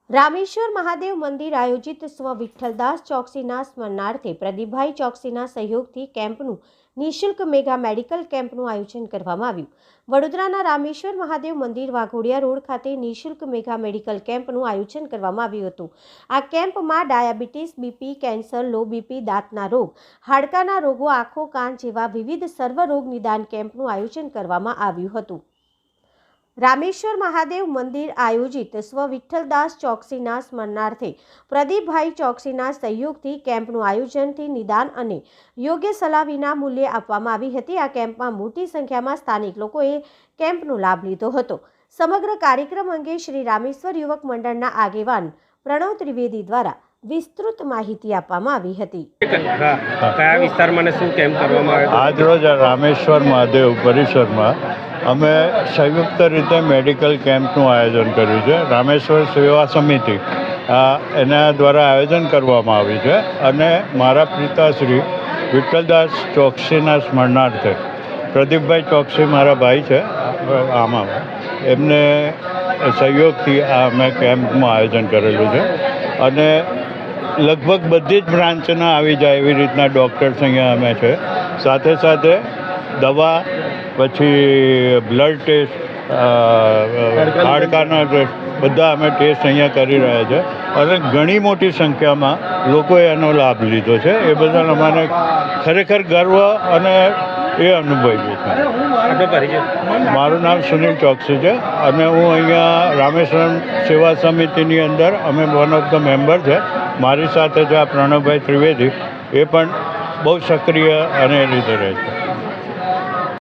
રામેશ્વર મહાદેવ મંદિર આયોજિત સ્વ વિઠ્ઠલદાસ ચોકસીના સ્મરણાર્થે પ્રદીપભાઈ ચોકસીના સહયોગથી કેમ્પનું નિઃશુલ્ક મેગા મેડિકલ કેમ્પનું આયોજન કરવામાં આવ્યું। વડોદરાના રામેશ્વર મહાદેવ મંદિર વાઘોડિયા રોડ ખાતે નિઃશુલ્ક મેગા મેડિકલ કેમ્પનું આયોજન કરવામાં આવ્યું હતું। આ કેમ્પમાં diabetes, BP, cancer, low BP, દાંતના રોગ, હાડકાના રોગો, આંખો, કાન જેવા વિવિધ સર્વરોગ નિદાન કેમ્પનું આયોજન કરવામાં આવ્યું હતું। રામેશ્વર મહાદેવ મંદિર આયોજિત સ્વ વિઠ્ઠલદાસ ચોકસીના સ્મરણાર્થે પ્રદીપભાઈ ચોકસીના સહયોગથી કેમ્પનું આયોજનથી નિદાન અને યોગ્ય સલાહ વિના મૂલ્યે આપવામાં આવી હતી। આ કેમ્પમાં મોટી સંખ્યામાં સ્થાનિક લોકોએ કેમ્પનો લાભ લીધો હતો। સમગ્ર કાર્યક્રમ અંગે શ્રી રામેશ્વર યુવક મંડળના આગેવાન પ્રણવ ત્રિવેદી દ્વારા વિસ્તૃત માહિતી આપવામાં આવી હતી। કયા વિસ્તારમાં શું કેમ્પ કરવામાં આવ્યો? આજરોજ રામેશ્વર મહાદેવ પરિસરમાં અમે સંયુક્ત રીતે મેડિકલ કેમ્પનું આયોજન કર્યું છે। રામેશ્વર સેવા સમિતિ એના દ્વારા આયોજન કરવામાં આવ્યું છે અને મારા પિતાશ્રી વિઠ્ઠલદાસ ચોકસીના સ્મરણાર્થે પ્રદીપભાઈ ચોકસી મારા ભાઈ છે, આમાં એમને સહયોગથી આ અમે કેમ્પનું આયોજન કરેલું છે અને લગભગ બધી જ બ્રાન્ચના આવી જાય એવી રીતના ડૉક્ટર્સ અહીંયા અમે છે। સાથે સાથે દવા, પછી બ્લડ ટેસ્ટ, હાડકાના ટેસ્ટ બધા અમે ટેસ્ટ અહીંયા કરી રહ્યા છે અને ઘણી મોટી સંખ્યામાં લોકોએ એનો લાભ લીધો છે। એ બદલ અમને ખરેખર ગર્વ અને એ અનુભવીએ છીએ। મારું નામ સુનિલ ચોકસી છે અને હું અહીંયા રામેશ્વરમ સેવા સમિતિની અંદર અમે વન ઓફ ધ મેમ્બર છે। મારી સાથે છે આ પ્રણવભાઈ ત્રિવેદી, એ પણ બહુ સક્રિય અને એ રીતે રહે છે।